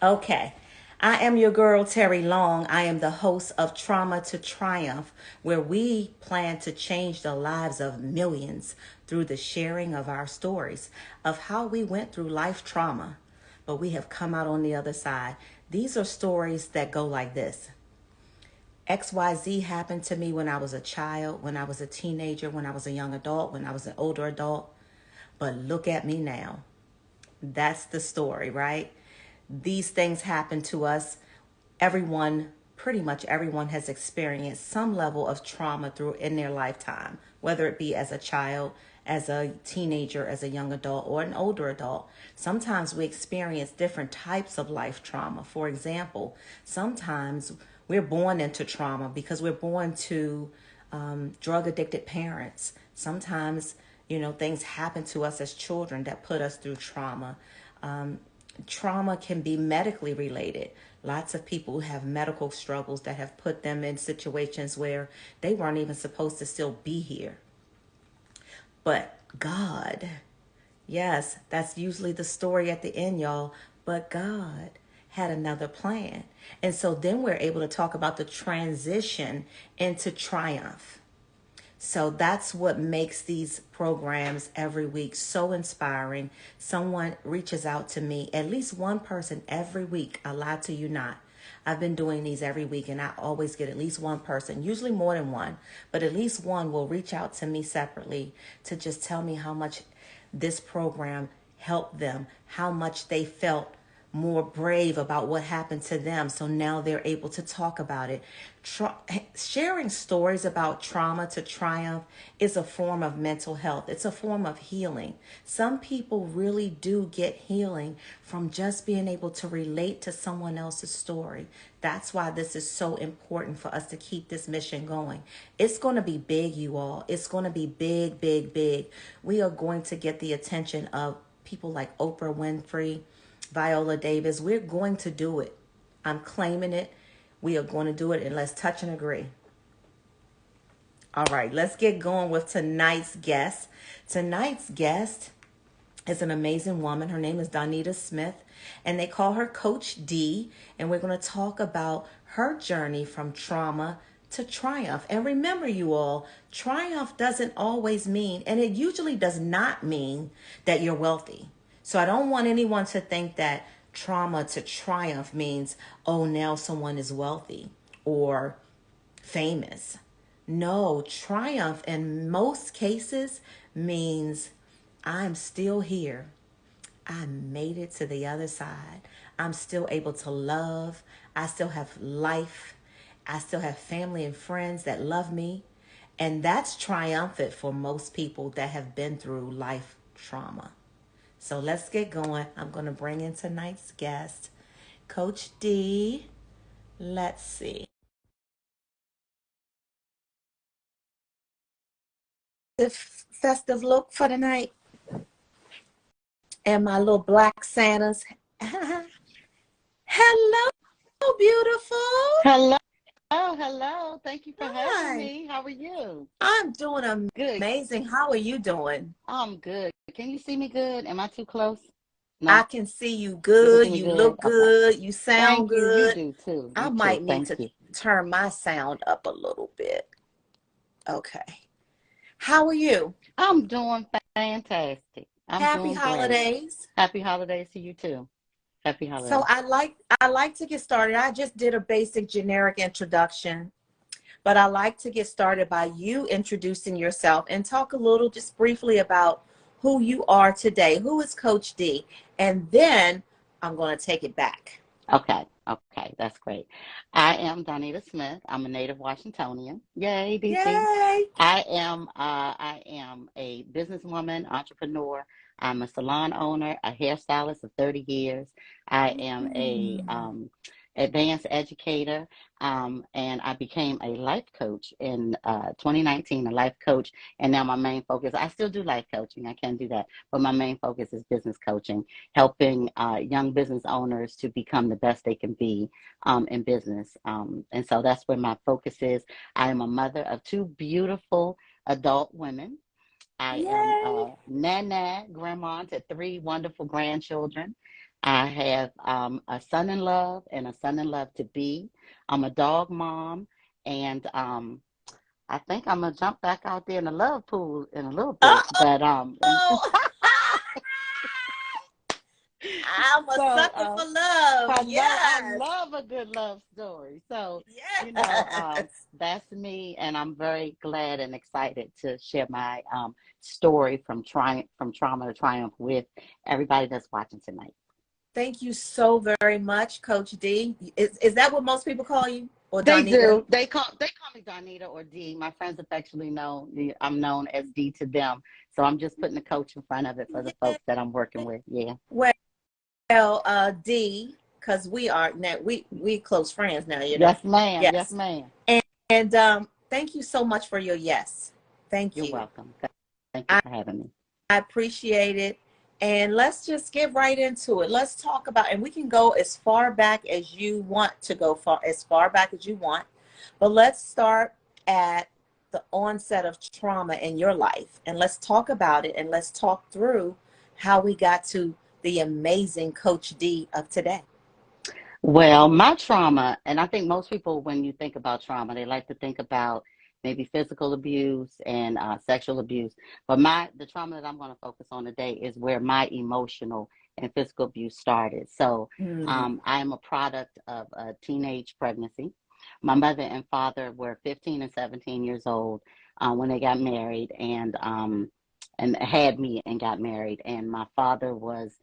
Okay. I am your girl, Terry Long. I am the host of Trauma to Triumph, where we plan to change the lives of millions through the sharing of our stories of how we went through life trauma, but we have come out on the other side. These are stories that go like this. XYZ happened to me when I was a child, when I was a teenager, when I was a young adult, when I was an older adult. But look at me now. That's the story, right? These things happen to us. Everyone, pretty much everyone, has experienced some level of trauma through in their lifetime, whether it be as a child, as a teenager, as a young adult, or an older adult. Sometimes we experience different types of life trauma. For example, sometimes we're born into trauma because we're born to drug addicted parents. Sometimes, things happen to us as children that put us through trauma. Trauma can be medically related. Lots of people have medical struggles that have put them in situations where they weren't even supposed to still be here. But God, yes, that's usually the story at the end, y'all. But God had another plan. And so then we're able to talk about the transition into triumph. So that's what makes these programs every week so inspiring. Someone reaches out to me, at least one person every week. I lie to you not. I've been doing these every week and I always get at least one person, usually more than one, but at least one will reach out to me separately to just tell me how much this program helped them, how much they felt more brave about what happened to them. So now they're able to talk about it. Sharing stories about trauma to triumph is a form of mental health. It's a form of healing. Some people really do get healing from just being able to relate to someone else's story. That's why this is so important for us to keep this mission going. It's going to be big, you all. It's going to be big, big, big. We are going to get the attention of people like Oprah Winfrey, Viola Davis. We're going to do it. I'm claiming it. We are going to do it, and let's touch and agree. All right, let's get going with tonight's guest. Tonight's guest is an amazing woman. Her name is Donita Smith, and they call her Coach D. And we're going to talk about her journey from trauma to triumph. And remember, you all, triumph doesn't always mean, and it usually does not mean that you're wealthy. So I don't want anyone to think that trauma to triumph means, oh, now someone is wealthy or famous. No, triumph in most cases means I'm still here. I made it to the other side. I'm still able to love. I still have life. I still have family and friends that love me. And that's triumphant for most people that have been through life trauma. So let's get going. I'm going to bring in tonight's guest, Coach D. Let's see. The festive look for the night and my little black Santas. Hello, beautiful. Hello, hello. Thank you for having Hi. me. How are you? I'm doing Good. amazing. How are you doing? I'm good. Can you see me good? Am I too close? I No? can see you You can good. see me You good? look Okay. good. You sound Thank you. You good. do too. I You too. might need Thank to you. turn my sound up a little bit. Okay. How are you? I'm doing fantastic. I'm Happy doing great. holidays. Happy holidays to you too. Happy So holidays. I like to get started. I just did a basic generic introduction, but I like to get started by you introducing yourself and talk a little just briefly about who you are today. Who is Coach D? And then I'm going to take it back. Okay. Okay. That's great. I am Donita Smith. I'm a native Washingtonian. Yay, DC. Yay. I am a businesswoman, entrepreneur. I'm a salon owner, a hairstylist of 30 years. I am a Mm. advanced educator, and I became a life coach in 2019, a life coach. And now my main focus, I still do life coaching. I can do that, but my main focus is business coaching, helping young business owners to become the best they can be in business. And so that's where my focus is. I am a mother of two beautiful adult women. I am Yay. a nana grandma to three wonderful grandchildren. I have a son in love and a son in love to be. I'm a dog mom, and I think I'm gonna jump back out there in the love pool in a little bit. But Oh, I'm a so sucker for love. I know I Yes. love a good love story. So, Yes. that's me, and I'm very glad and excited to share my story from trauma to triumph with everybody that's watching tonight. Thank you so very much, Coach D. Is that what most people call you? Or They Donita? do. They call me Donita or D. My friends affectionately know I'm known as D to them. So I'm just putting the coach in front of it for the Yeah. folks that I'm working with. Yeah. Well, D, because we are now we close friends now, you know. Yes, ma'am. Yes, Yes. ma'am. And thank you so much for your yes. Thank You're you. welcome. Thank you I, for having me. I appreciate it. And let's just get right into it. Let's talk about, and we can go as far back as you want to go, as far back as you want. But let's start at the onset of trauma in your life. And let's talk about it, and let's talk through how we got to the amazing Coach D of today. Well, my trauma, and I think most people, when you think about trauma, they like to think about maybe physical abuse and sexual abuse. But the trauma that I'm going to focus on today is where my emotional and physical abuse started. So, Mm, I am a product of a teenage pregnancy. My mother and father were 15 and 17 years old when they got married, and had me and got married. And my father was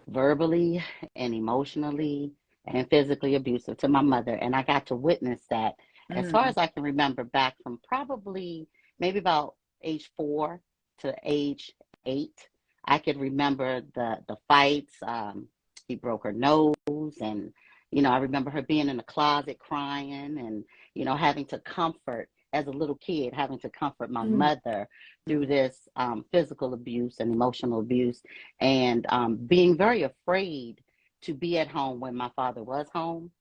verbally and emotionally and physically abusive to my mother. And I got to witness that as far mm, as I can remember, back from probably maybe about age 4 to age 8. I could remember the fights. He broke her nose, and I remember her being in the closet crying, and having to comfort as a little kid, having to comfort my mm, mother through this physical abuse and emotional abuse, and being very afraid to be at home when my father was home,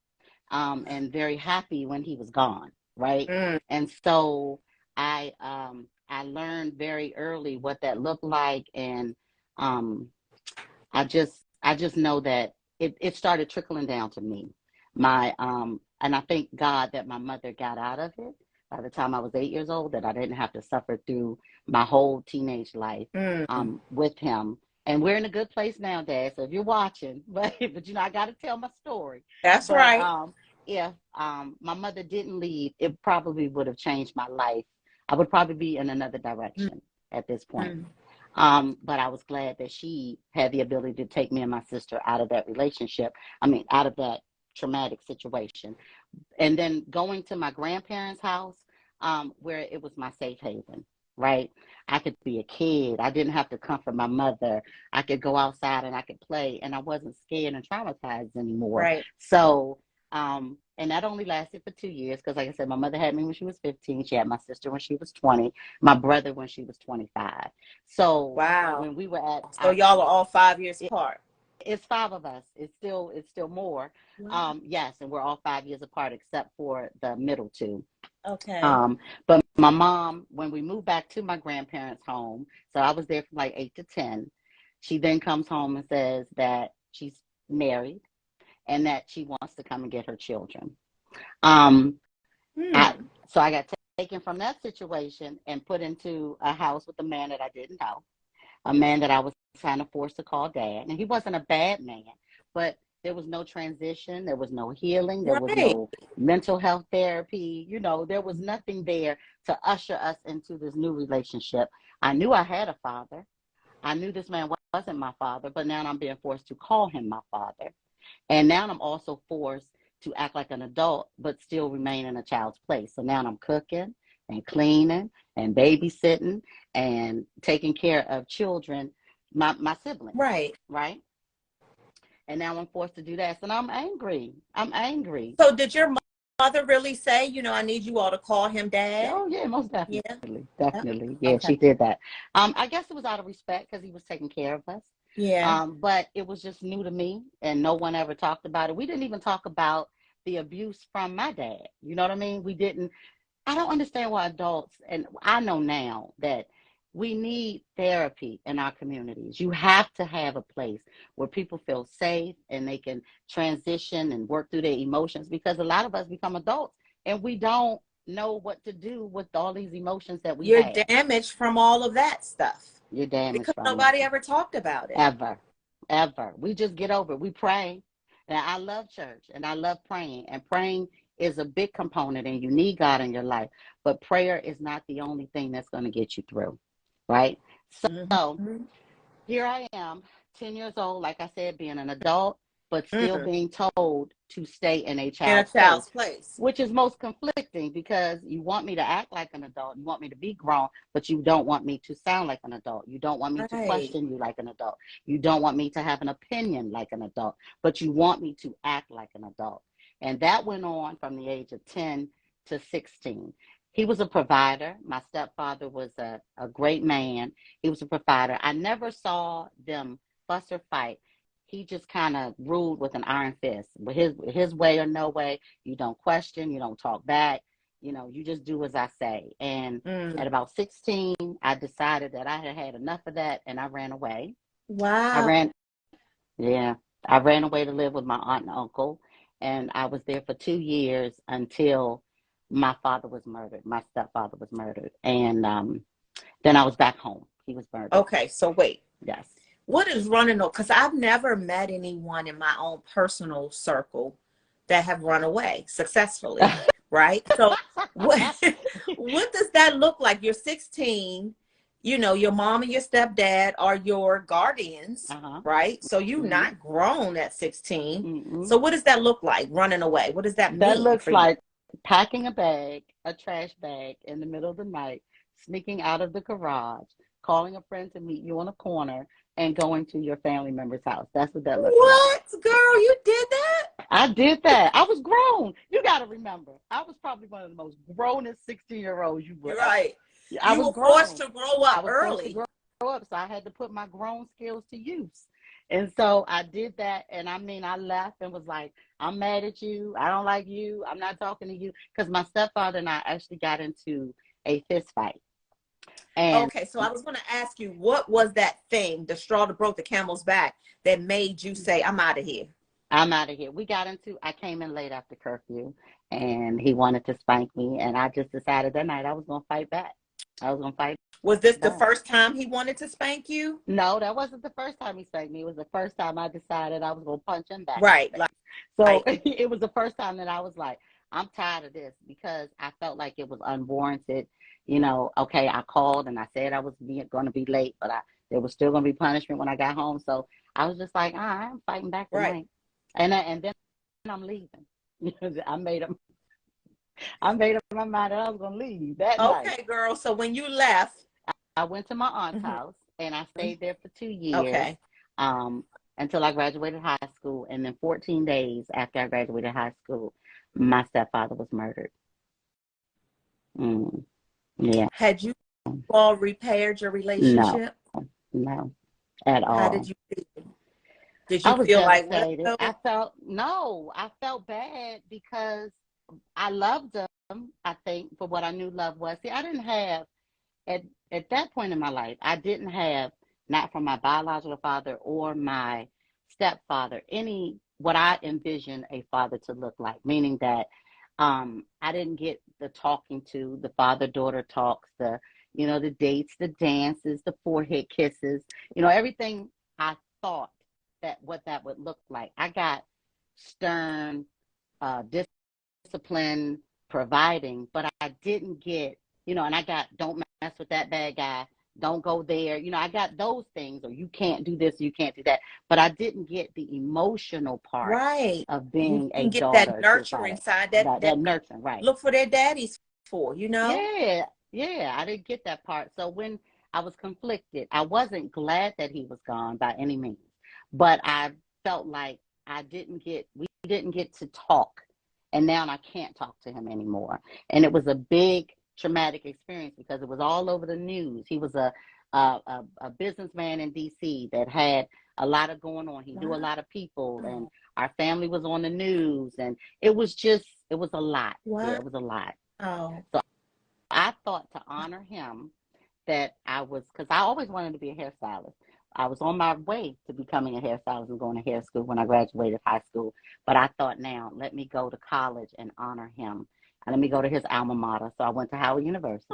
and very happy when he was gone, right? mm. And so I learned very early what that looked like, and um, I just know that it started trickling down to me. And I thank God that my mother got out of it by the time I was 8 years old, that I didn't have to suffer through my whole teenage life Mm, with him. And we're in a good place now, Dad. So if you're watching, but I got to tell my story. that's But right. if my mother didn't leave, it probably would have changed my life. I would probably be in another direction at this point. Mm, But I was glad that she had the ability to take me and my sister out of that relationship. I mean, out of that traumatic situation. And then going to my grandparents' house, where it was my safe haven, right? I could be a kid. I didn't have to comfort my mother. I could go outside and I could play, and I wasn't scared and traumatized anymore. right. So, and that only lasted for 2 years because, like I said, my mother had me when she was 15. She had my sister when she was 20, my brother when she was 25. So Wow. when we were at So our, y'all are all 5 years it, apart. it's 5 of us. It's still more. Wow. Yes, and we're all 5 years apart except for the middle two. Okay. But my mom, when we moved back to my grandparents' home, so I was there from like 8 to 10. She then comes home and says that she's married and that she wants to come and get her children. Um, I Hmm. so I got taken from that situation and put into a house with a man that I didn't know, a man that I was kind of forced to call dad. And he wasn't a bad man, but there was no transition, there was no healing, there was Right. no mental health therapy. There was nothing there to usher us into this new relationship. I knew I had a father. I knew this man wasn't my father, but now I'm being forced to call him my father. And now I'm also forced to act like an adult, but still remain in a child's place. So now I'm cooking and cleaning and babysitting and taking care of children, my siblings, Right. right? And now I'm forced to do that. So I'm angry. I'm angry. So did your mother really say, I need you all to call him dad? Oh yeah, most Yeah. definitely, Yep. definitely. Yeah, Okay. she did that. I guess it was out of respect because he was taking care of us. Yeah. But it was just new to me, and no one ever talked about it. We didn't even talk about the abuse from my dad. You know what I mean? We didn't. I don't understand why adults, and I know now that we need therapy in our communities. You have to have a place where people feel safe and they can transition and work through their emotions, because a lot of us become adults and we don't know what to do with all these emotions that we You're have. damaged from all of that stuff You're damaged because from it. nobody ever talked about it. Ever. We just get over it. We pray. And I love church and I love praying. And praying is a big component, and you need God in your life. But prayer is not the only thing that's going to get you through. Right? So Mm-hmm. here I am, 10 years old, like I said, being an adult, but still Mm. being told to stay in a In a child's place, child's place. which is most conflicting, because you want me to act like an adult, you want me to be grown, but you don't want me to sound like an adult. You don't want me to Right. question you like an adult. You don't want me to have an opinion like an adult, but you want me to act like an adult. And that went on from the age of 10 to 16. He was a provider. My stepfather was a great man. He was a provider. I never saw them fuss or fight. He just kind of ruled with an iron fist. With his way or no way, you don't question, you don't talk back. You know, you just do as I say. And Mm. at about 16, I decided that I had had enough of that, and I ran away. I Wow. ran, yeah, I ran away to live with my aunt and uncle, and I was there for 2 years until my father was murdered. My stepfather was murdered, and then I was back home. He was murdered. Okay, so wait. Yes. What is running? Because I've never met anyone in my own personal circle that have run away successfully, right? So what what does that look like? You're 16, you know, your mom and your stepdad are your guardians, Uh-huh. right? So you're Mm-hmm. not grown at 16. Mm-hmm. So what does that look like, running away? What does that That mean looks for you? like packing a bag, a trash bag, in the middle of the night, sneaking out of the garage, calling a friend to meet you on a corner, and going to your family member's house. That's what that looks like. What, girl, you did that? I did that. I was grown. You got to remember, I was probably one of the most grownest 16-year-olds you would You're ever. right. I You was were forced grown. to grow I up was forced to early. grow up, so I had to put my grown skills to use. And so I did that. And I mean, I left and was like, I'm mad at you. I don't like you. I'm not talking to you. Because my stepfather and I actually got into a fist fight. And Okay, so I was going to ask you, what was that thing, the straw that broke the camel's back, that made you say, I'm out of here? I'm out of here. I came in late after curfew, and he wanted to spank me. And I just decided that night I was going to fight back. I was going to fight Was this the back. first time he wanted to spank you? No, that wasn't the first time he spanked me. It was the first time I decided I was going to punch him back in the Right, face. So like, it was the first time that I was like, I'm tired of this, because I felt like it was unwarranted. You know, okay, I called and I said I was going to be late, but there was still going to be punishment when I got home. So I was just like, I'm fighting back right. tonight. And then I'm leaving. I made up my mind that I was going to leave that night. Okay, girl. So when you left, I went to my aunt's mhm, house, and I stayed there for 2 years, okay. um, until I graduated high school. And then 14 days after I graduated high school, my stepfather was murdered. Mm, yeah, Had you all repaired your no, relationship? no, at How did all. you feel? Did I you was feel like, devastated. well, I felt bad because I loved him, I think, for what I knew love was. See, I didn't have, at that point in my life, I didn't have, not from my biological father or my stepfather, any what I envisioned a father to look like. Meaning that I didn't get the talking to, the father daughter talks, the dates, the dances, the forehead kisses, everything I thought that what that would look like. I got stern, uh, discipline, providing, but I didn't get, and I got, don't mess with that bad guy, don't go there. I got those things, or you can't do this, you can't do that. But I didn't get the emotional part right. of You being a didn't get that daughter to a nurturing father. side that That nurturing, right. look for their daddies for, you know? Yeah, yeah, I didn't get that part. So when I was conflicted, I wasn't glad that he was gone by any means, but I felt like we didn't get to talk, and now I can't talk to him anymore. And it was a big traumatic experience because it was all over the news. He was a businessman in DC that had a lot of going on. He knew a Wow. lot of people, and our family was on the news, and it was a lot. Yeah, Wow. it was a lot. Oh, So I thought, to honor him, that I was, because I always wanted to be a hairstylist. I was on my way to becoming a hairstylist and going to hair school when I graduated high school. But I thought, now, let me go to college and honor him. And let me go to his alma mater. So I went to Howard University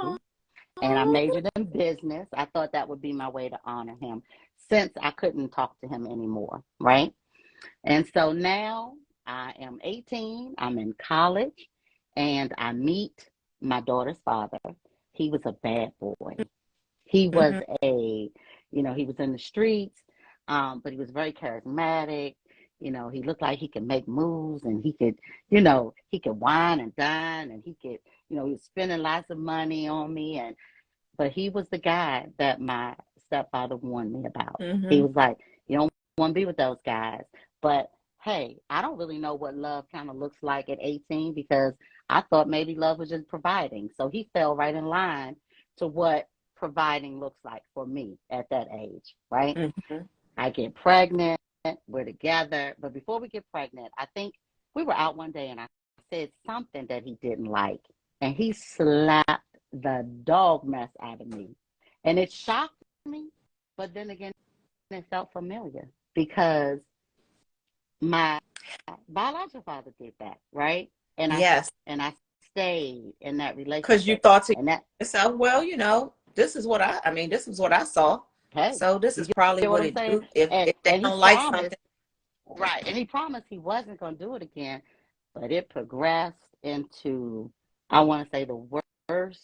and I majored in business. I thought that would be my way to honor him since I couldn't talk to him anymore, right? And so now I am 18, I'm in college, and I meet my daughter's father. He was a bad boy. He was he was in the streets, but he was very charismatic. He looked like he could make moves, and he could wine and dine, and he could, he was spending lots of money on me. But he was the guy that my stepfather warned me about. He was like, you don't want to be with those guys. But hey, I don't really know what love kind of looks like at 18, because I thought maybe love was just providing. So he fell right in line to what providing looks like for me at that age, right? I get pregnant, we're together. But before we get pregnant, I think we were out one day and I said something that he didn't like. And he slapped the dog mess out of me. And it shocked me. But then again, it felt familiar because my biological father did that, right? And I stayed in that relationship. Because you thought to yourself, well, this is what this is what I saw. Hey, so this is probably what it do. If they don't like something. Right. And he promised he wasn't going to do it again. But it progressed into, I want to say, the worst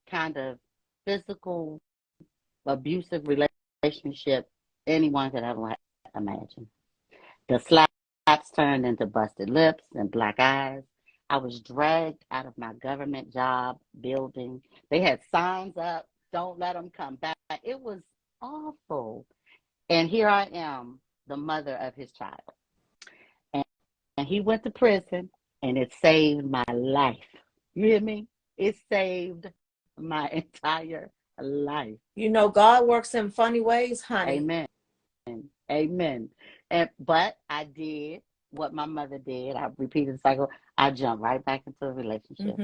kind of physical abusive relationship anyone could ever imagine. The slaps turned into busted lips and black eyes. I was dragged out of my government job building. They had signs up, don't let them come back. It was awful. And here I am, the mother of his child. And he went to prison, and it saved my life. You hear me? It saved my entire life. God works in funny ways, honey. Amen. But I did what my mother did. I repeated the cycle. I jumped right back into a relationship.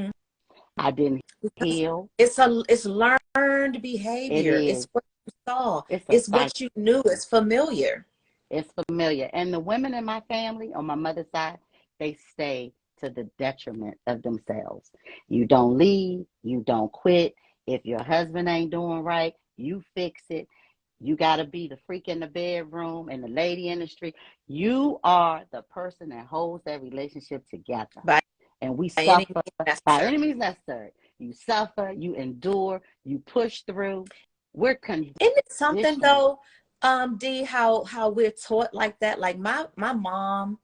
I didn't heal. It's learned behavior. It's what you saw. It's what you knew. It's familiar. It's familiar. And the women in my family on my mother's side, they stay to the detriment of themselves. You don't leave. You don't quit. If your husband ain't doing right, you fix it. You got to be the freak in the bedroom and the lady in the street. You are the person that holds that relationship together. And we suffer by any means necessary. You suffer, you endure, you push through. We're conditioned. Isn't it something though, D, how we're taught like that? Like my mom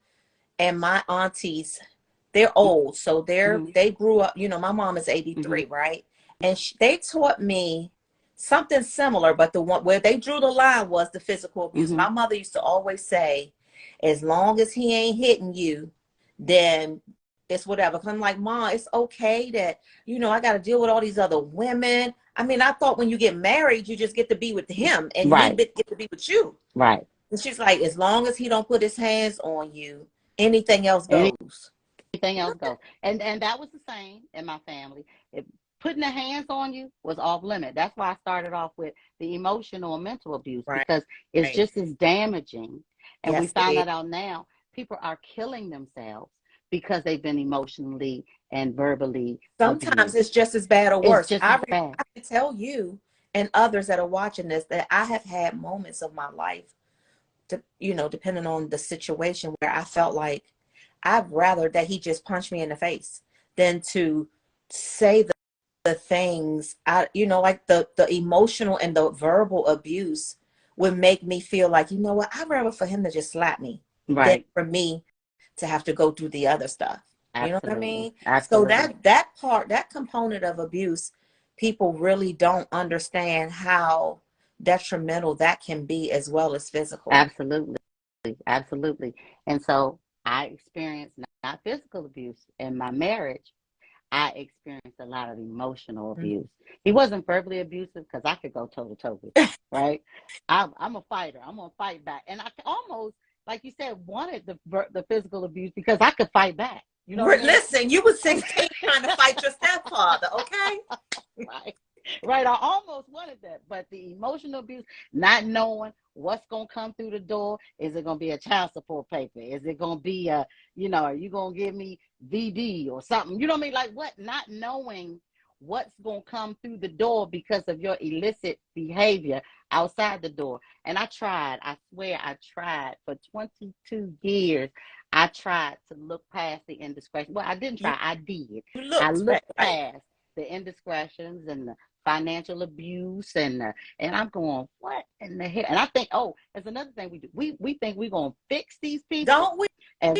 and my aunties, they're old, so they grew up. My mom is 83, right? And they taught me something similar, but the one where they drew the line was the physical abuse. My mother used to always say, as long as he ain't hitting you, then it's whatever. Cause I'm like, Mom, it's okay that, I got to deal with all these other women. I thought when you get married, you just get to be with him and he get to be with you. Right. And she's like, as long as he don't put his hands on you, anything else goes. Anything else goes. And that was the same in my family. Putting the hands on you was off limit. That's why I started off with the emotional and mental abuse, because it's just as damaging. And we found that out now. People are killing themselves because they've been emotionally and verbally Sometimes abused. It's just as bad or worse. I can tell you and others that are watching this that I have had moments of my life, depending on the situation, where I felt like I'd rather that he just punched me in the face than to say the things like the emotional and the verbal abuse would make me feel like, what, I'd rather for him to just slap me than for me to have to go through the other stuff. You know what I mean? Absolutely. So that component of abuse, people really don't understand how detrimental that can be, as well as physical. Absolutely. And so I experienced not physical abuse in my marriage. I experienced a lot of emotional abuse. He wasn't verbally abusive because I could go toe to toe with him, right? I'm a fighter. I'm gonna fight back, and I almost, like you said, wanted the physical abuse because I could fight back. Listen, you were 16 trying to fight your stepfather, okay? Right. Right, I almost wanted that, but the emotional abuse, not knowing what's gonna come through the door, is it gonna be a child support paper? Is it gonna be a, are you gonna give me VD or something? You know what I mean? Like what? Not knowing what's gonna come through the door because of your illicit behavior outside the door. And I swear I tried for 22 years. I tried to look past the indiscretion. Well, I didn't You try, I did. I looked looked right. past the indiscretions and the financial abuse and I'm going, what in the hell? And I think, oh, there's another thing we do. We think we're gonna fix these people. Don't we? As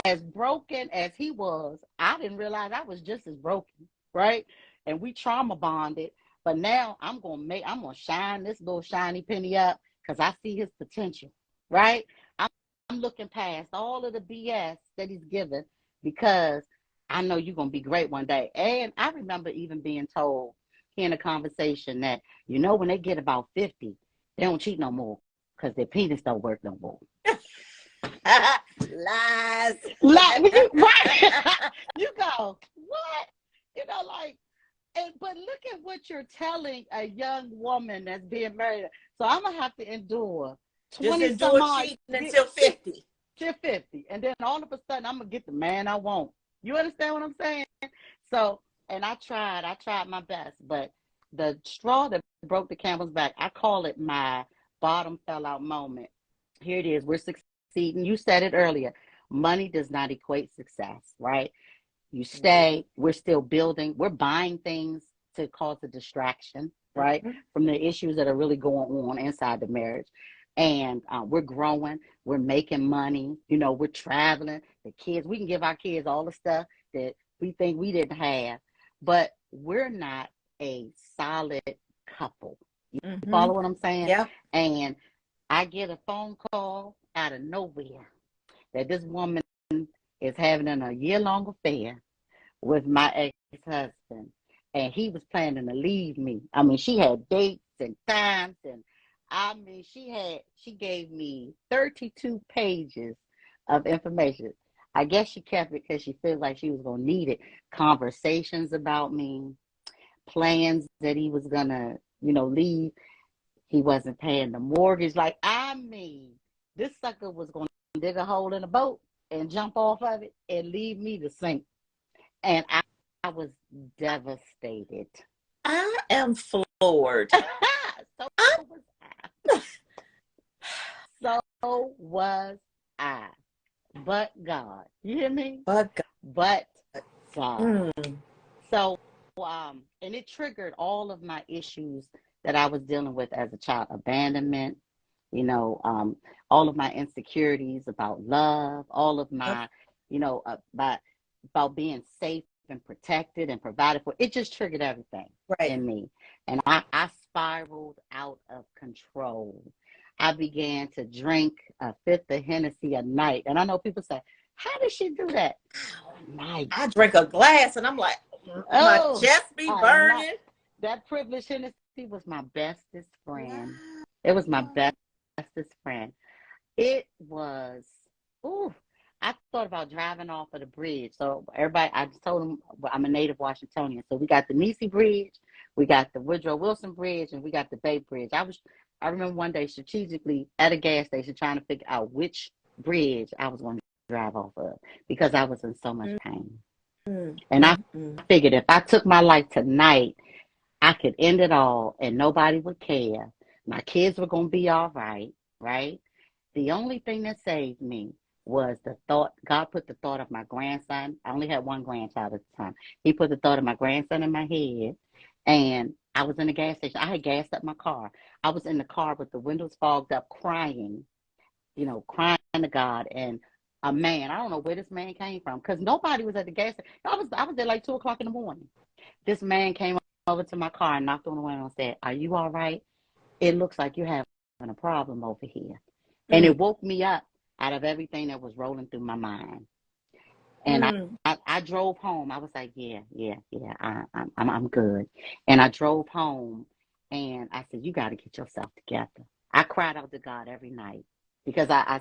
as broken as he was, I didn't realize I was just as broken, right? And we trauma bonded. But now I'm gonna shine this little shiny penny up because I see his potential, right? I'm looking past all of the BS that he's given because I know you're gonna be great one day. And I remember even being told in a conversation that, when they get about 50, they don't cheat no more because their penis don't work no more. Lies. Like, right? You go, what? Like, but look at what you're telling a young woman that's being married. So I'm gonna have to endure Just 20 some endure odd cheating until 50. to 50, and then all of a sudden I'm gonna get the man I want. You understand what I'm saying? So, and I tried my best, but the straw that broke the camel's back, I call it my bottom fell out moment. Here it is. We're succeeding. You said it earlier. Money does not equate success, right? You stay, we're still building, we're buying things to cause a distraction, right? From the issues that are really going on inside the marriage. And we're growing, we're making money, we're traveling. The kids, we can give our kids all the stuff that we think we didn't have, but we're not a solid couple. You follow what I'm saying? Yeah. And I get a phone call out of nowhere that this woman is having a year-long affair with my ex-husband, and he was planning to leave me. I mean, she had dates and times, and I mean, she gave me 32 pages of information. I guess she kept it because she felt like she was gonna need it. Conversations about me, plans that he was gonna, leave. He wasn't paying the mortgage. Like, I mean, this sucker was gonna dig a hole in a boat and jump off of it and leave me to sink. And I was devastated. I am floored. So was I. So was I. But God. You hear me? But But God. mm, So, and it triggered all of my issues that I was dealing with as a child. Abandonment, all of my insecurities about love, all of my, about being safe and protected and provided for. It just triggered everything right. in me. And I spiraled out of control. I began to drink a fifth of Hennessy a night. And I know people say, how did she do that? Night. I drink a glass and I'm like, my chest be burning. That privileged Hennessy was my bestest friend. Wow. It was my bestest friend. It was, ooh, I thought about driving off of the bridge. So everybody, I just told them I'm a native Washingtonian. So we got the Niecy Bridge, we got the Woodrow Wilson Bridge, and we got the Bay Bridge. I remember one day strategically at a gas station trying to figure out which bridge I was going to drive off of because I was in so much pain. And I figured if I took my life tonight, I could end it all and nobody would care. My kids were going to be all right, right? The only thing that saved me was the thought. God put the thought of my grandson. I only had one grandchild at the time. He put the thought of my grandson in my head, and I was in the gas station. I had gassed up my car. I was in the car with the windows fogged up, crying, crying to God. And a man, I don't know where this man came from, because nobody was at the gas station. I was there like 2:00 in the morning. This man came over to my car and knocked on the window and said, "Are you all right? It looks like you're having a problem over here." And it woke me up out of everything that was rolling through my mind. And I drove home. I was like, yeah, I'm good. And I drove home and I said, you got to get yourself together. I cried out to God every night because I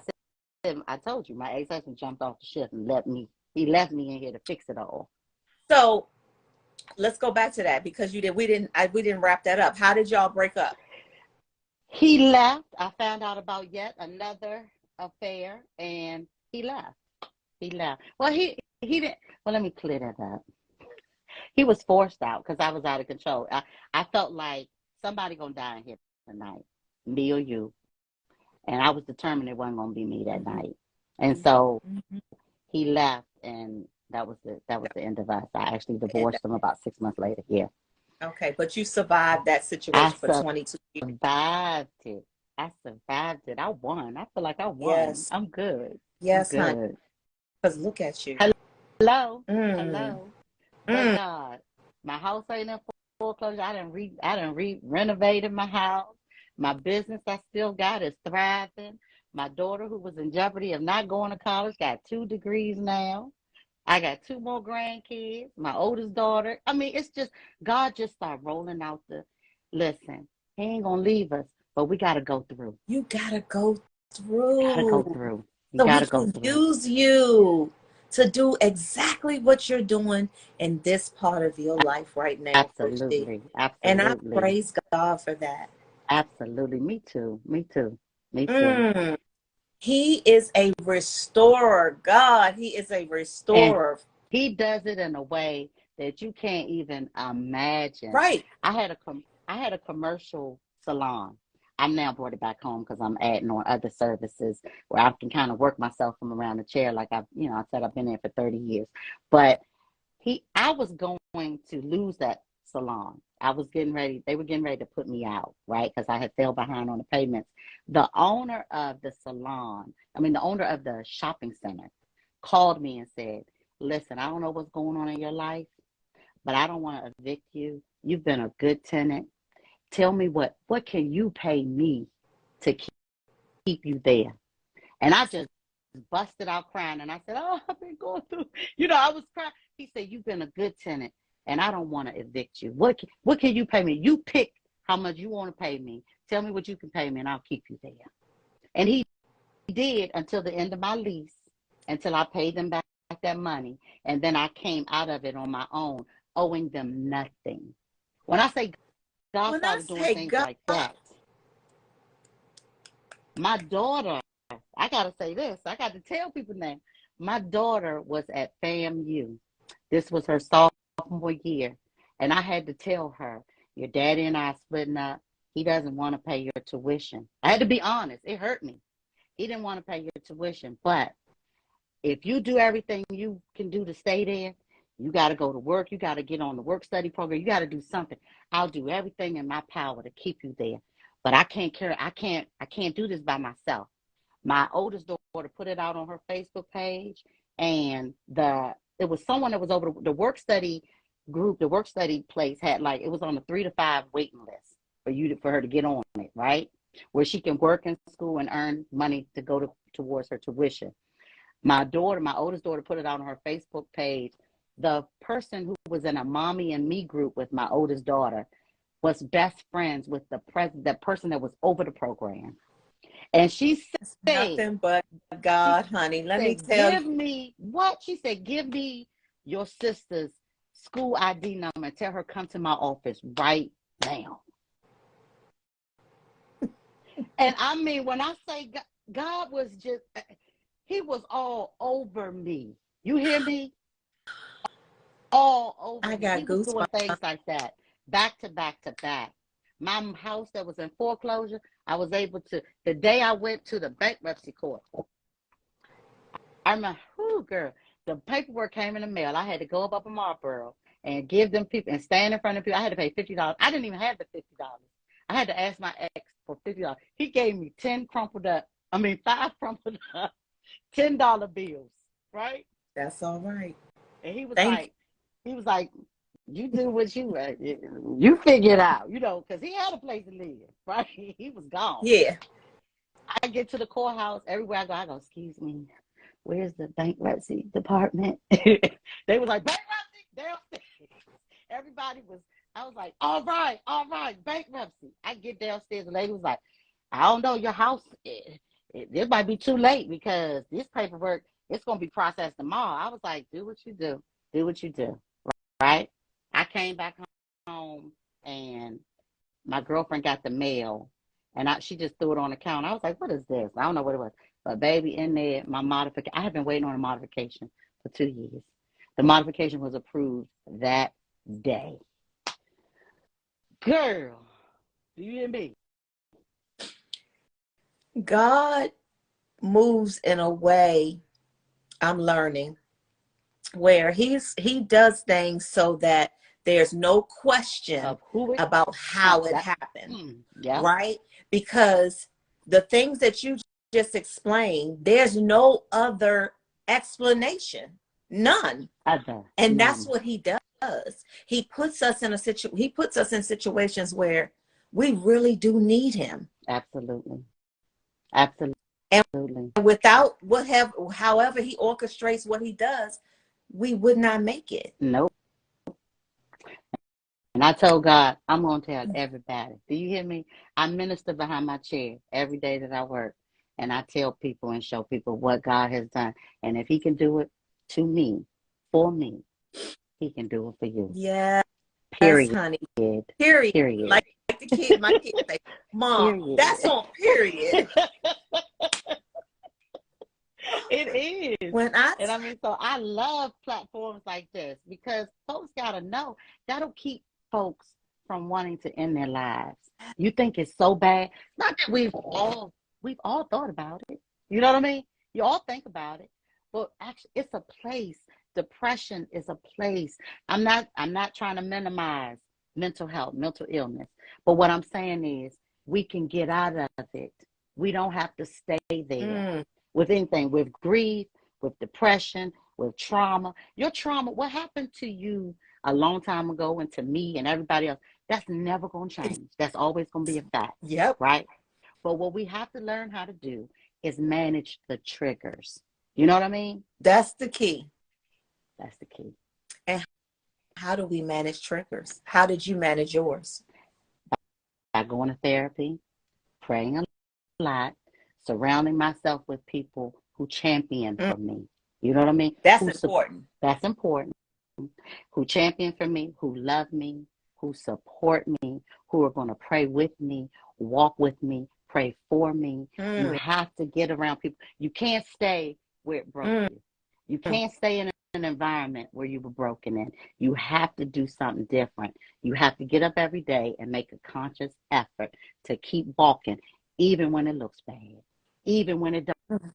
said, I told you, my ex-husband jumped off the ship and he left me in here to fix it all. So Let's go back to that because we didn't wrap that up. How did y'all break up? He left. I found out about yet another affair, and he left. He left. Well, he didn't. Well, let me clear that up. He was forced out because I was out of control. I felt like somebody gonna die in here tonight, me or you, and I was determined it wasn't gonna be me that Mm-hmm. night. And so Mm-hmm. he left, and that was the end of us. I actually And divorced him about 6 months later. Yeah, okay, but you survived that I situation for 22 years. survived it. I survived it. I won. I feel like I won. Yes. I'm good. I'm Yes, honey. good. Because look at you. Hello, Mm. hello. But Mm. God, my house ain't in foreclosure. I done renovated my house. My business I still got is thriving. My daughter, who was in jeopardy of not going to college, got 2 degrees now. I got 2 more grandkids. My oldest daughter. I mean, it's just God just started rolling out the. Listen, He ain't gonna leave us, but we gotta go through. You gotta go Gotta go through through. You so he gotta go can through. use you to do exactly what you're doing in this part of your life right now, Coach D. Absolutely, And I absolutely, praise God for that. absolutely. Me too. Me too. Me too. Mm. He is a restorer. God, he is a And restorer. he does it in a way that you can't even imagine. Right. I had a commercial salon. I now brought it back home because I'm adding on other services where I can kind of work myself from around the chair. Like I said, I've been there for 30 years. But I was going to lose that salon. I was getting ready, they were getting ready to put me out, right? Because I had fell behind on the payments. The owner of the salon, the owner of the shopping center called me and said, listen, I don't know what's going on in your life, but I don't want to evict you. You've been a good tenant. Tell me what can you pay me to keep you there? And I just busted out crying. And I said, oh, I've been going through, I was crying. He said, you've been a good tenant and I don't want to evict you. What can you pay me? You pick how much you want to pay me. Tell me what you can pay me and I'll keep you there. And he did until the end of my lease, until I paid them back that money. And then I came out of it on my own, owing them nothing. When I say God When I started doing say things God, like that, my daughter, I got to say this. I got to tell people now. My daughter was at FAMU. This was her sophomore year. And I had to tell her, your daddy and I are splitting up. He doesn't want to pay your tuition. I had to be honest. It hurt me. He didn't want to pay your tuition. But if you do everything you can do to stay there, you got to go to work. You got to get on the work study program. You got to do something. I'll do everything in my power to keep you there. But I can't do this by myself. My oldest daughter put it out on her Facebook page, and it was someone that was over the work study group. The work study place had it was on a 3 to 5 waiting list for her to get on it, right? Where she can work in school and earn money to go towards her tuition. My oldest daughter, put it out on her Facebook page. The person who was in a mommy and me group with my oldest daughter was best friends with the person that was over the program. And it's said, nothing but she God, honey. Let me tell give you. me what? She said, give me your sister's school ID number and tell her come to my office right now. And when I say God was just, he was all over me. You hear me? All over I me. He got was doing goosebumps. things like that, back to back to back. My house that was in foreclosure, I was able to, the day I went to the bankruptcy court, I remember, girl, the paperwork came in the mail. I had to go up in Marlboro and give them people and stand in front of people. I had to pay $50. I didn't even have the $50. I had to ask my ex for $50. He gave me 5 crumpled up $10 bills, right? That's all right. And Thank you. he was like, you do what you figure it out, because he had a place to live, right? He was gone. Yeah. I get to the courthouse, everywhere I go, excuse me, where's the bankruptcy department? They was like, bankruptcy downstairs. Everybody was, I was like, all right, bankruptcy. I get downstairs, the lady was like, I don't know, your house, it might be too late because this paperwork, it's going to be processed tomorrow. I was like, do what you do, right? I came back home and my girlfriend got the mail, and she just threw it on the counter. I was like, "What is this?" I don't know what it was, but baby, in there, my modification. I have been waiting on a modification for 2 years. The modification was approved that day. Girl, do you hear me? God moves in a way, I'm learning, where he does things so that there's no question Of who it about how it that, happened, yeah. right? Because the things that you just explained, there's no other explanation, none. And that's what he does. He puts us in situations where we really do need him. Absolutely. Absolutely. And without however he orchestrates what he does, we would not make it. Nope. And I told God, I'm going to tell everybody. Do you hear me? I minister behind my chair every day that I work. And I tell people and show people what God has done. And if he can do it to me, for me, he can do it for you. Yeah. Period. Honey. Period. Like the kid, my kid say, Mom, period. That's on period. It is. And I mean, so I love platforms like this because folks got to know that'll keep folks from wanting to end their lives. You think it's so bad? Not that we've all thought about it. You know what I mean? You all think about it, but actually, it's a place. Depression is a place. I'm not trying to minimize mental health, mental illness, but what I'm saying is we can get out of it. We don't have to stay there with anything, with grief, with depression, with trauma. Your trauma, what happened to you a long time ago and to me and everybody else, that's never going to change. That's always going to be a fact. Yep. Right? But what we have to learn how to do is manage the triggers. You know what I mean? That's the key. That's the key. And how do we manage triggers? How did you manage yours? By going to therapy, praying a lot, surrounding myself with people who champion for me. You know what I mean? That's important. That's important. Who champion for me, who love me, who support me, who are going to pray with me, walk with me, pray for me. You have to get around people. You can't stay where it broke you. You can't stay in an environment where you were broken in. You have to do something different. You have to get up every day and make a conscious effort to keep walking, even when it looks bad, even when it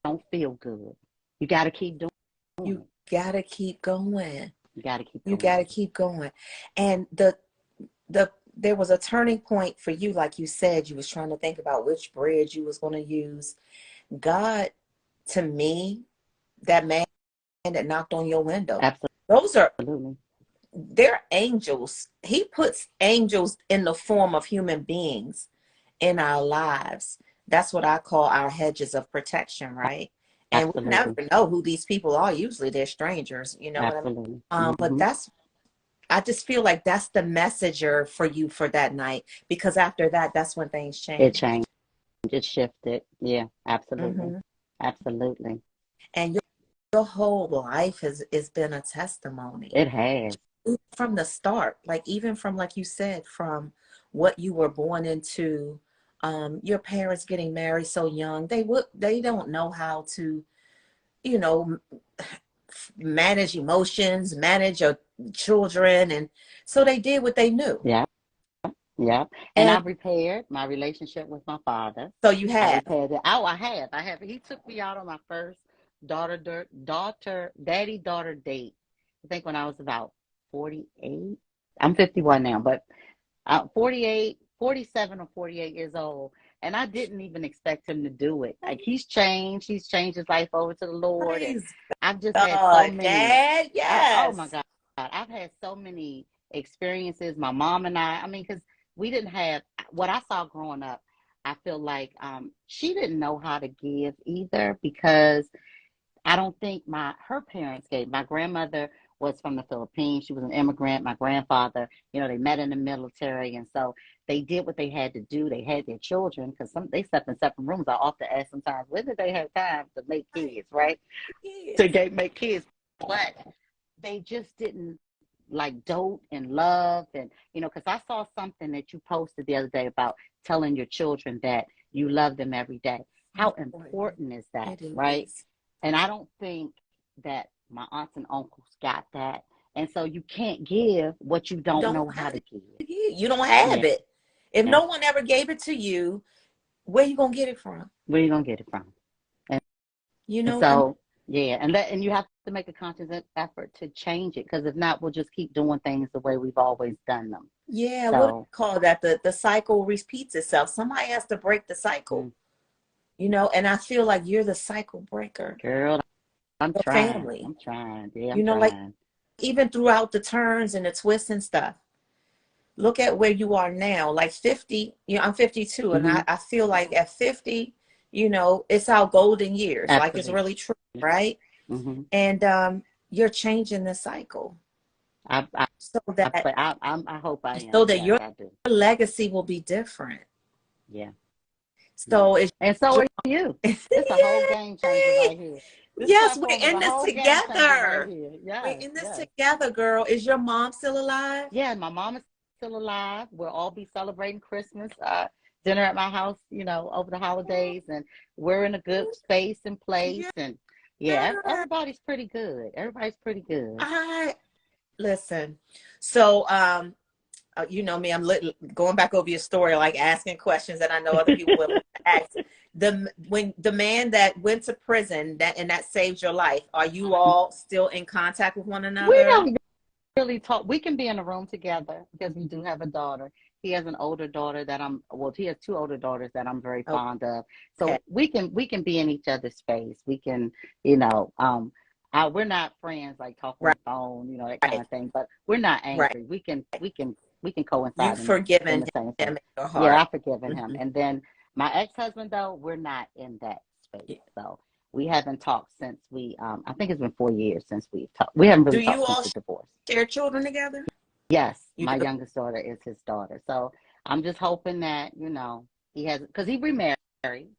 don't feel good. You got to keep doing it. You got to keep going. You got to keep going. You got to keep going. And there was a turning point for you, like you said. You was trying to think about which bridge you was going to use. God, to me, that man that knocked on your window. Absolutely. They're angels. He puts angels in the form of human beings in our lives. That's what I call our hedges of protection, right? And we never know who these people are. Usually they're strangers, you know what I mean? But I just feel like that's the messenger for you for that night, because after that, that's when things change. It changed. It shifted. Yeah, absolutely. Absolutely. And your whole life has been a testimony. It has. From the start, even from, like you said, from what you were born into, your parents getting married so young, they don't know how to, manage emotions, manage your children, and so they did what they knew. Yeah. And I've repaired my relationship with my father. So you have? I repaired it. Oh, I have. He took me out on my first daddy-daughter date, I think when I was about 48. I'm 51 now, but 47 or 48 years old. And I didn't even expect him to do it. Like, he's changed his life over to the Lord. And I've just had so many. Dad, yes. Oh my God. I've had so many experiences. My mom and I mean, because we didn't have what I saw growing up. I feel like she didn't know how to give either, because I don't think her parents gave. My grandmother was from the Philippines. She was an immigrant. My grandfather, they met in the military. And so they did what they had to do. They had their children, because they slept in separate rooms. I often ask sometimes, when did they have time to make kids, right? To make kids. But they just didn't like dote and love, and because I saw something that you posted the other day about telling your children that you love them every day. How important is that, It right? is. And I don't think that my aunts and uncles got that, and so you can't give what you You don't know don't how have to it. give. You don't have Yeah, it. If no one ever gave it to you, where you gonna get it from? where you gonna get it from? And, You and know, so yeah, and you have to make a conscious effort to change it, because if not, we'll just keep doing things the way we've always done them. yeah, what do you So, call that? The cycle repeats itself. Somebody has to break the cycle, mm, and I feel like you're the cycle breaker. girl, I'm Your trying. family, I'm trying. Yeah, I'm like trying. even throughout the turns and the twists and stuff. Look at where you are now, like 50, I'm 52, and Hmm. I feel like at 50, it's our golden years. Like it's Absolutely. really true, right? Hmm. And you're changing the cycle I, I, so that I hope I so am. that Yes, your I do. legacy will be different. Yeah. Yeah. So it's And so are you. This a whole game changer Yay! right here. This Yes, we're platform is in a this whole game changer right together. here. We're Yes, in this yes. together, girl. Is your mom still alive? Yeah, my mom is still alive. We'll all be celebrating Christmas dinner at my house, over the holidays, and we're in a good space and place. Yeah. And yeah, everybody's pretty good. Everybody's pretty good. I listen. So, you know me, going back over your story, like asking questions that I know other people will ask. When the man that went to prison that saved your life, are you all still in contact with one We another? don't really talk. We can be in a room together because we do have a daughter. He has an older daughter he has two older daughters that I'm very fond of. Okay, So we can be in each other's space. We can, you know, um, we're not friends like talk on right, the phone, that kind right, of thing. But we're not right. angry. We can You've coincide in forgiven the same him space. in your Yeah, heart. I've forgiven him. Mhm. And then my ex-husband, though, we're not in that space. So we haven't talked since I think it's been 4 years since we've talked. We haven't Do really you talked since all the divorce. share children together? Yes, You my do. youngest daughter is his daughter. So I'm just hoping that, he has, because he remarried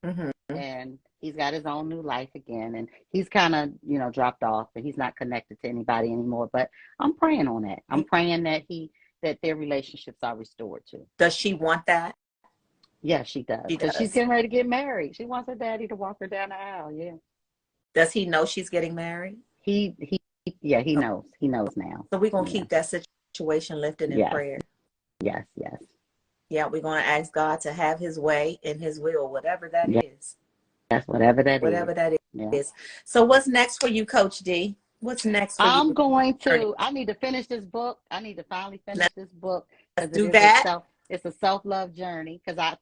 Hmm. and he's got his own new life again. And he's kind of, dropped off and he's not connected to anybody anymore. But I'm praying on that. I'm praying that their relationships are restored too. Does she want that? Yes, she does. She Because she's does. getting ready to get married. She wants her daddy to walk her down the aisle. Yeah. Does he know she's getting married? He, yeah, he Oh, knows. He knows now. so we're gonna Yeah. keep that situation lifted in Yes. prayer. Yes. Yes. Yeah, we're gonna ask God to have His way in His will, whatever that Yes. is. Whatever that is. Whatever that Yeah. is. So what's next for you, Coach D? What's next for you? I need to finish this book. I need to finally finish Let's this book because do that. it's a self-love journey. Because I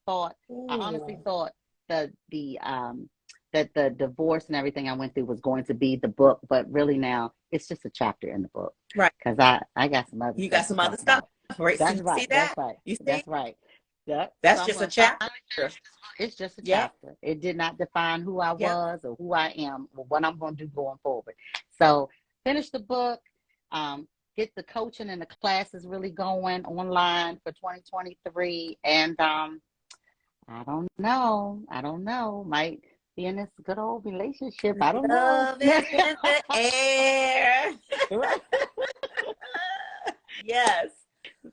honestly Ooh, thought that the divorce and everything I went through was going to be the book, but really now it's just a chapter in the book. right. Because I got some other You got stuff to some other talk stuff, about. right? So That's you see right. That's that? right. You see? That's right. Yep. So That's I'm just a going to chapter. finally finish this book. It's just a Yep. chapter. It did not define who I Yep. was or who I am or what I'm going to do going forward. So finish the book, get the coaching and the classes really going online for 2023. And I don't know. I don't know. Might be in this good old relationship. I don't know. Love is in the air. Yes.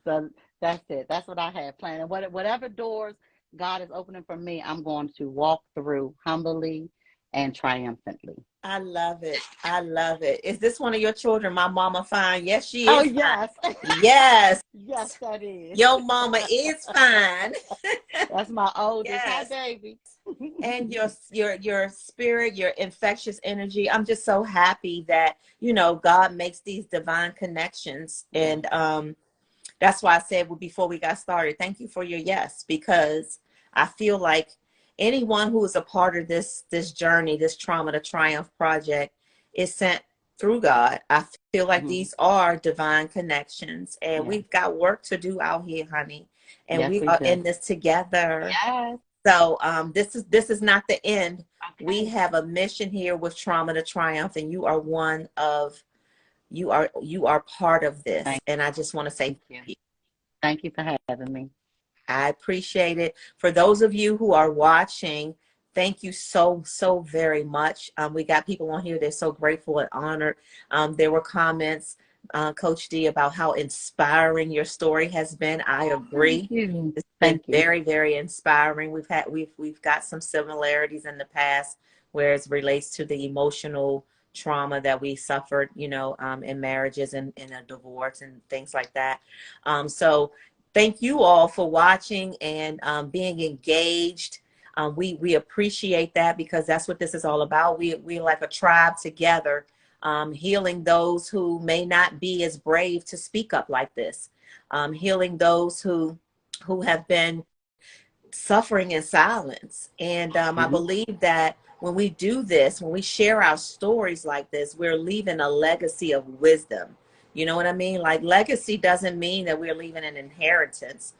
So that's it. That's what I have planned. And whatever doors God is opening for me, I'm going to walk through humbly and triumphantly. I love it. I love it. Is this one of your children? My mama fine. Yes, she Oh, is fine. yes. Yes. Yes, that is. Your mama is fine. That's my oldest. Hi, Yes. baby. And your spirit, your infectious energy. I'm just so happy that, God makes these divine connections. Yeah. And that's why I said before we got started, thank you for your yes, because I feel like anyone who is a part of this journey, this Trauma to Triumph project, is sent through God. I feel like Mhm. these are divine connections, and Yeah. we've got work to do out here, honey. And Yes, we we are do. in this together. Yes. So this is not the end. We Okay. have a mission here with Trauma to Triumph, and you are one of you are part of this. Thank And I just want to say you. Thank you for having me. I appreciate it. For those of you who are watching, thank you so, so very much. We got people on here. They're so grateful and honored. There were comments Coach D, about how inspiring your story has been. I Thank agree. you. It's been Thank you. very, very inspiring. We've got some similarities in the past where it relates to the emotional trauma that we suffered, in marriages and in a divorce and things like that. So thank you all for watching and being engaged. We appreciate that because that's what this is all about. We're like a tribe together, healing those who may not be as brave to speak up like this, healing those who have been suffering in silence. And I Mhm. believe that when we do this, when we share our stories like this, we're leaving a legacy of wisdom. You know what I mean? Like, legacy doesn't mean that we're leaving an inheritance.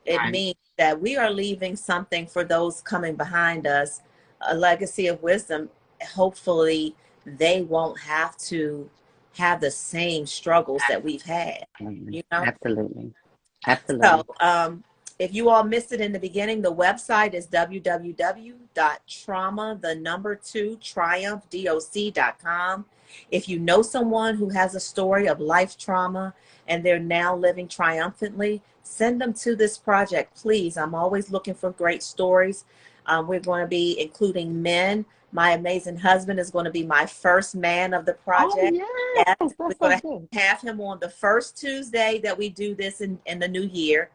It Right. means that we are leaving something for those coming behind us, a legacy of wisdom. Hopefully, they won't have to have the same struggles that we've had, Absolutely. you know? Absolutely. So, Absolutely. if you all missed it in the beginning, the website is www.trauma2Triumph.com. If you know someone who has a story of life trauma and they're now living triumphantly, send them to this project, please. I'm always looking for great stories. We're going to be including men. My amazing husband is going to be my first man of the Oh, project. yes. Yes, we're That's so going to good. have him on the first Tuesday that we do this in the new year.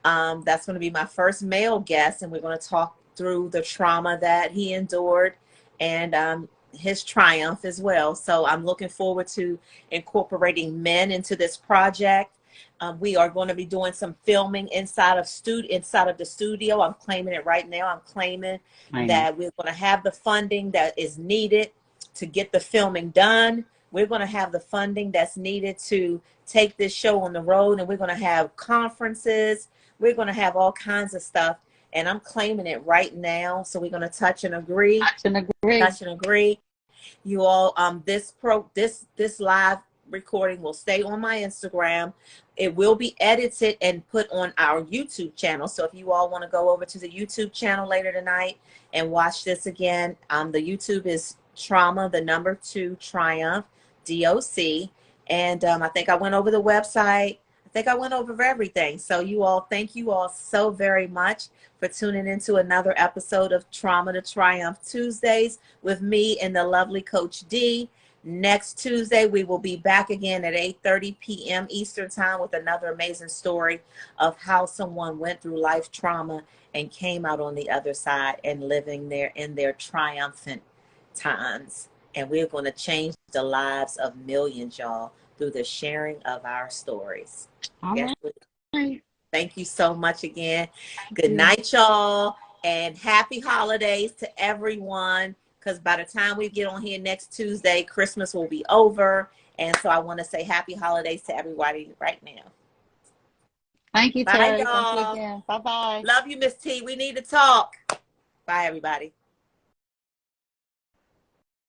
That's going to be my first male guest, and we're going to talk through the trauma that he endured and his triumph as well. So I'm looking forward to incorporating men into this project. We are going to be doing some filming inside of the studio. I'm claiming it right now. I'm claiming Amen. that we're going to have the funding that is needed to get the filming done. We're going to have the funding that's needed to take this show on the road, and we're going to have conferences. We're going to have all kinds of stuff, and I'm claiming it right now. So we're going to touch and agree, Touch and agree. touch and agree. You all, this live recording will stay on my Instagram. It will be edited and put on our YouTube channel. So if you all want to go over to the YouTube channel later tonight and watch this again, the YouTube is Trauma, the number 2 Triumph, DOC. And I think I went over the website. I think I went over everything. So you all, thank you all so very much for tuning into another episode of Trauma to Triumph Tuesdays with me and the lovely Coach D. Next Tuesday, we will be back again at 8:30 p.m. Eastern Time with another amazing story of how someone went through life trauma and came out on the other side and living there in their triumphant times. And we're going to change the lives of millions, y'all, through the sharing of our stories. All Yes. right. Thank you so much again. Thank Good you. night, y'all, and happy holidays to everyone. Because by the time we get on here next Tuesday, Christmas will be over. And so I want to say happy holidays to everybody right now. Thank you, Bye, Terry. Thank you y'all. again. Bye-bye. Love you, Miss T. We need to talk. Bye, everybody.